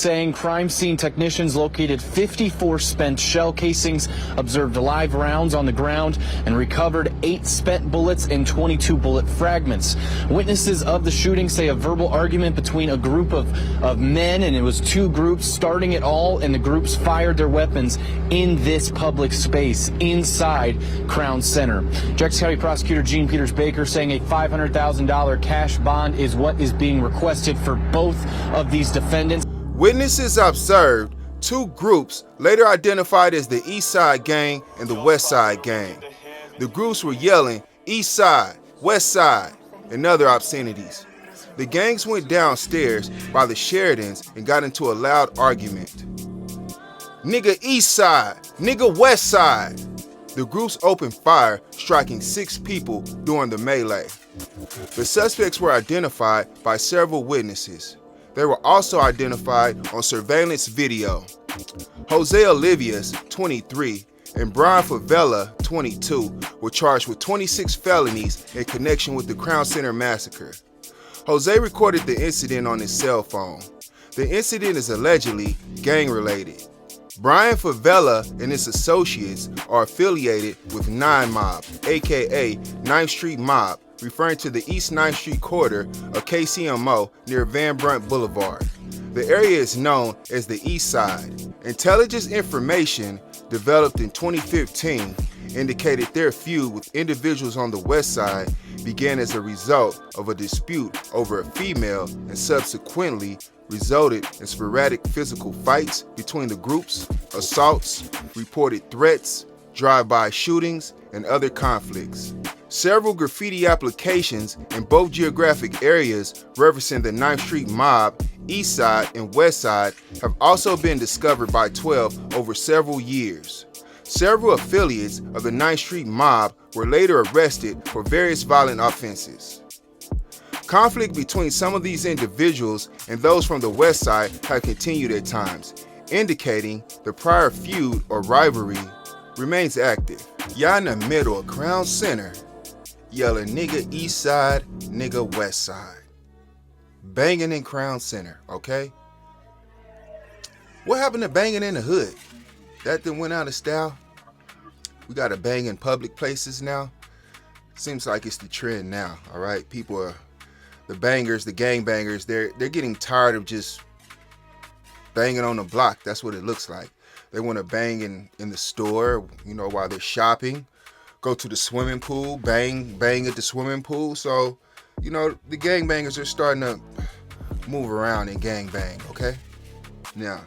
saying crime scene technicians located 54 spent shell casings, observed live rounds on the ground, and recovered 8 spent bullets and 22 bullet fragments. Witnesses of the shooting say a verbal argument between a group of men, and it was 2 groups starting it all, and the groups fired their weapons in this public space inside Crown Center. Jackson County Prosecutor Gene Peters Baker saying a $500,000 cash bond is what is being requested for both of these defendants. Witnesses observed 2 groups later identified as the Eastside gang and the Westside gang. The groups were yelling Eastside, Westside, and other obscenities. The gangs went downstairs by the Sheridans and got into a loud argument. Nigga Eastside, nigga Westside. The groups opened fire, striking 6 people during the melee. The suspects were identified by several witnesses. They were also identified on surveillance video. Jose Olivas, 23, and Brian Favela, 22, were charged with 26 felonies in connection with the Crown Center massacre. Jose recorded the incident on his cell phone. The incident is allegedly gang-related. Brian Favela and his associates are affiliated with 9 Mob, aka 9th Street Mob, referring to the East 9th Street corridor of KCMO near Van Brunt Boulevard. The area is known as the East Side. Intelligence information developed in 2015 indicated their feud with individuals on the West Side began as a result of a dispute over a female and subsequently resulted in sporadic physical fights between the groups, assaults, reported threats, drive-by shootings, and other conflicts. Several graffiti applications in both geographic areas referencing the 9th Street Mob, East Side, and West Side have also been discovered by 12 over several years. Several affiliates of the 9th Street Mob were later arrested for various violent offenses. Conflict between some of these individuals and those from the West Side have continued at times, indicating the prior feud or rivalry remains active. Y'all in the middle of Crown Center yelling nigga East Side, nigga West Side. Banging in Crown Center, okay? What happened to banging in the hood? That then went out of style. We got to bang in public places now. Seems like it's the trend now, all right? People are, the bangers, the gang bangers, they're getting tired of just banging on the block. That's what it looks like. They want to bang in the store, you know, while they're shopping. Go to the swimming pool, bang at the swimming pool. So, you know, the gang bangers are starting to move around and gang bang, okay? Now,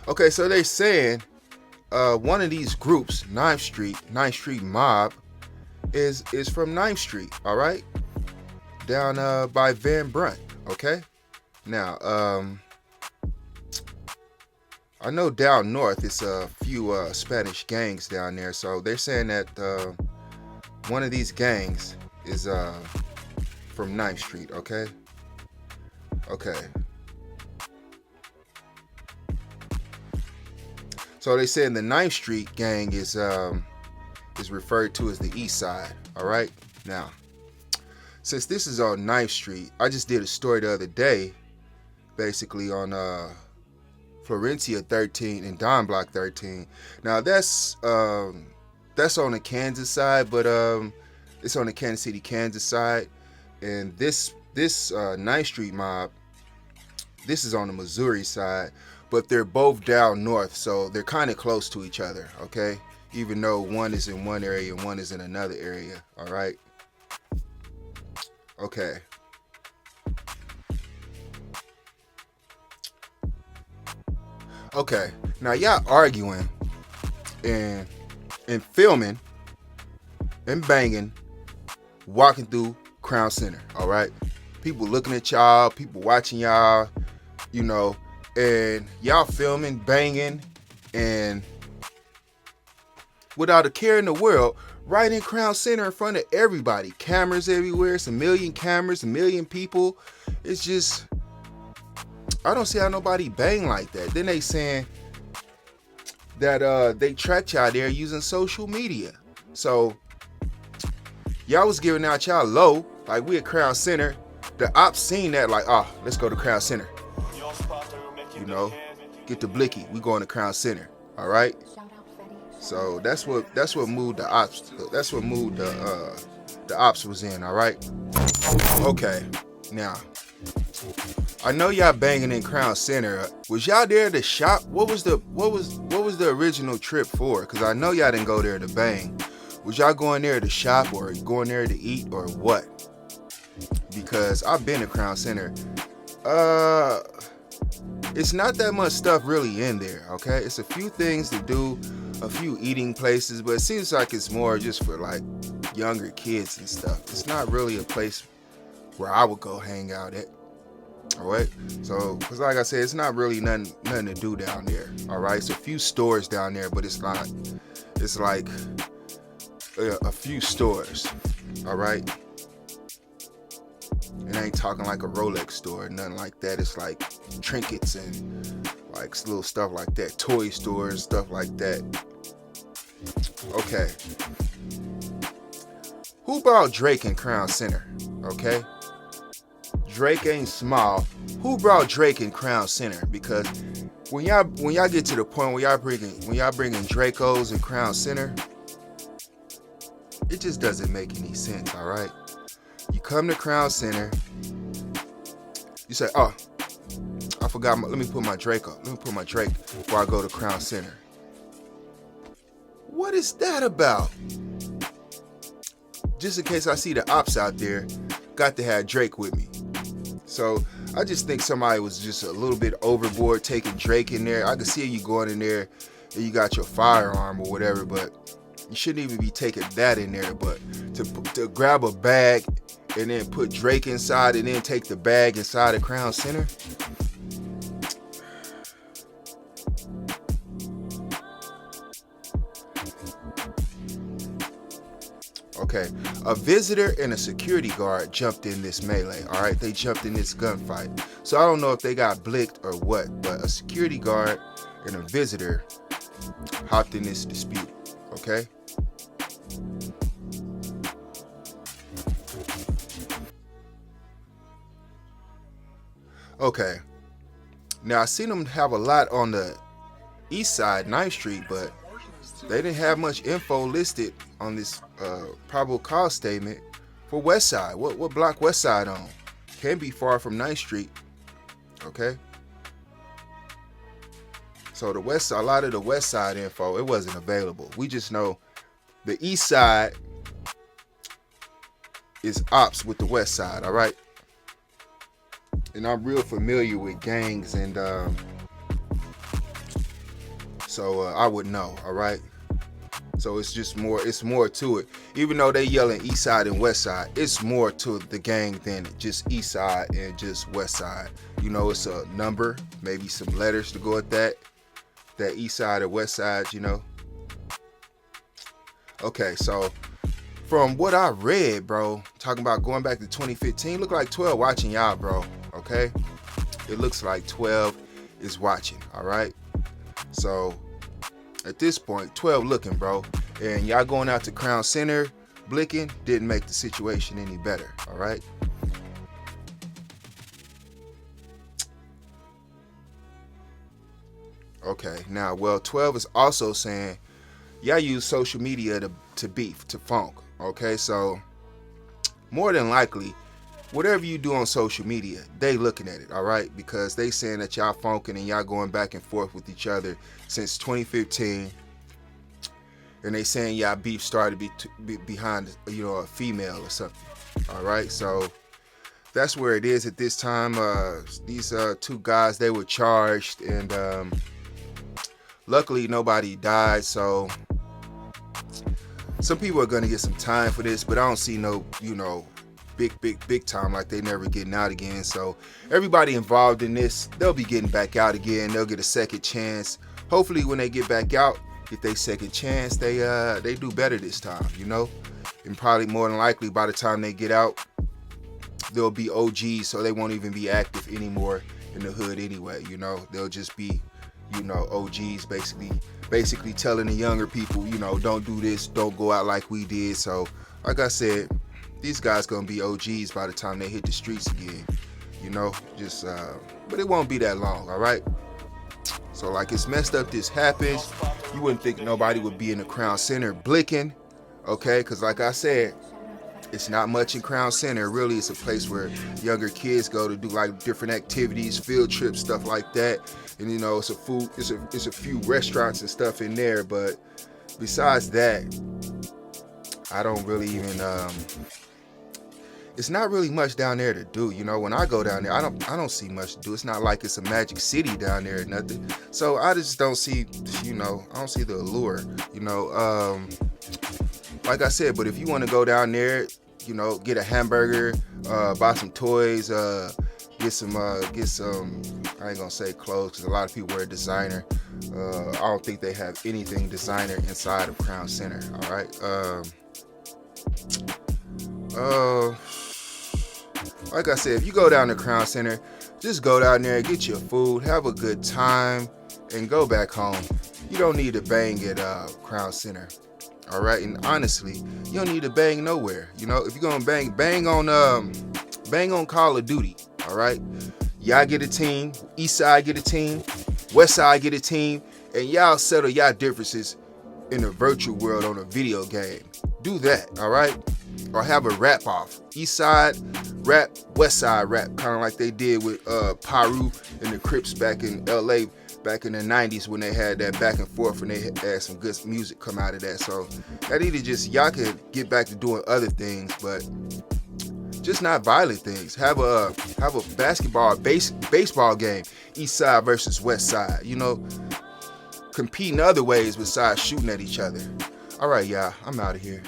okay, so they're saying one of these groups, 9th Street Mob, is from 9th Street, all right? Down by Van Brunt, okay? Now, I know down north it's a few Spanish gangs down there, so they're saying that one of these gangs is from 9th Street, okay? Okay. So they saying the 9th Street gang is referred to as the East Side, all right? Now, since this is on 9th Street, I just did a story the other day, basically on Florencia 13 and Don Block 13. Now that's on the Kansas side, but it's on the Kansas City, Kansas side, and this 9th Street Mob, this is on the Missouri side, but they're both down north, so they're kind of close to each other, okay? Even though one is in one area and one is in another area, all right? Okay. Okay, now y'all arguing and filming and banging, walking through Crown Center, all right? People looking at y'all, people watching y'all, you know, and y'all filming, banging, and without a care in the world, right in Crown Center in front of everybody. Cameras everywhere, it's a million cameras, a million people. It's just, I don't see how nobody bang like that. Then they saying that they tracked y'all there using social media. So y'all was giving out y'all low, like we at Crown Center. The Opps seen that like, oh, let's go to Crown Center. you know, get the blicky. We going to Crown Center. All right. So that's what mood the Opps. That's what mood the Opps was in. All right. Okay. Now, I know y'all banging in Crown Center. Was y'all there to shop? What was the original trip for? Cause I know y'all didn't go there to bang. Was y'all going there to shop or going there to eat or what? Because I've been to Crown Center. It's not that much stuff really in there, okay? It's a few things to do, a few eating places, but it seems like it's more just for like younger kids and stuff. It's not really a place where I would go hang out at. All right, so because like I said, it's not really nothing to do down there. All right, it's a few stores down there, but it's not. It's like a few stores. All right, it ain't talking like a Rolex store, nothing like that. It's like trinkets and like little stuff like that, toy stores, stuff like that. Okay, who brought Drake in Crown Center? Okay. Drake ain't small. Who brought Drake in Crown Center? Because when y'all get to the point where y'all bringing Dracos in Crown Center, it just doesn't make any sense. All right, you come to Crown Center, you say, "Oh, I forgot. Let me put my Drake up. Let me put my Drake before I go to Crown Center." What is that about? Just in case I see the Opps out there, got to have Drake with me. So I just think somebody was just a little bit overboard taking Drake in there. I could see you going in there and you got your firearm or whatever, but you shouldn't even be taking that in there. But to grab a bag and then put Drake inside and then take the bag inside of Crown Center. Okay, a visitor and a security guard jumped in this melee, all right? They jumped in this gunfight. So I don't know if they got blicked or what, but a security guard and a visitor hopped in this dispute, okay? Okay, now I seen them have a lot on the Eastside, 9th Street, but they didn't have much info listed on this probable cause statement for Westside. What block Westside on? Can't be far from 9th Street. Okay. So the Westside, a lot of the Westside info, it wasn't available. We just know the Eastside is Opps with the Westside. All right. And I'm real familiar with gangs, and so I would know. All right. So it's more to it. Even though they yelling East Side and West Side, it's more to the gang than just East Side and just West Side. You know, it's a number, maybe some letters to go with that East Side or West Side, you know. Okay, so from what I read, bro, talking about going back to 2015, look like 12 watching y'all, bro. Okay, it looks like 12 is watching. All right, so at this point, 12 looking, bro, and y'all going out to Crown Center blicking didn't make the situation any better. All right. Okay, now, well, 12 is also saying y'all use social media to beef, to funk. Okay, so more than likely, whatever you do on social media, they looking at it, all right? Because they saying that y'all funking and y'all going back and forth with each other since 2015. And they saying y'all beef started behind, you know, a female or something. All right, so that's where it is at this time. These two guys, they were charged, and luckily nobody died. So some people are gonna get some time for this, but I don't see no, you know, big time, like they never getting out again. So everybody involved in this, they'll be getting back out again. They'll get a second chance. Hopefully when they get back out, get their second chance, they do better this time, you know. And probably more than likely by the time they get out, they'll be OGs, so they won't even be active anymore in the hood anyway, you know. They'll just be, you know, OGs, basically telling the younger people, you know, don't do this, don't go out like we did. So like I said, these guys gonna be OGs by the time they hit the streets again, you know. Just but it won't be that long. All right. So like, it's messed up this happens. You wouldn't think nobody would be in the Crown Center blicking, okay? Because like I said, it's not much in Crown Center. Really, it's a place where younger kids go to do like different activities, field trips, stuff like that. And you know, it's a few restaurants and stuff in there. But besides that, I don't really even it's not really much down there to do. You know, when I go down there, I don't see much to do. It's not like it's a magic city down there or nothing. So I just don't see, you know, I don't see the allure, you know. Like I said, but if you want to go down there, you know, get a hamburger, buy some toys, get some, I ain't gonna say clothes, because a lot of people wear designer. I don't think they have anything designer inside of Crown Center. All right. Like I said, if you go down to Crown Center, just go down there, get your food, have a good time, and go back home. You don't need to bang at Crown Center. All right, and honestly, you don't need to bang nowhere. You know, if you're gonna bang on Call of Duty. All right, y'all get a team, Eastside get a team, Westside get a team, and y'all settle y'all differences in the virtual world on a video game. Do that, all right? Or have a rap off. Eastside rap, Westside rap, kind of like they did with Paru and the Crips back in LA. Back in the 90s when they had that back and forth and they had some good music come out of that. So that either just, y'all could get back to doing other things, but just not violent things. Have a basketball, baseball game, East Side versus West Side, you know, compete in other ways besides shooting at each other. All right, y'all, I'm out of here.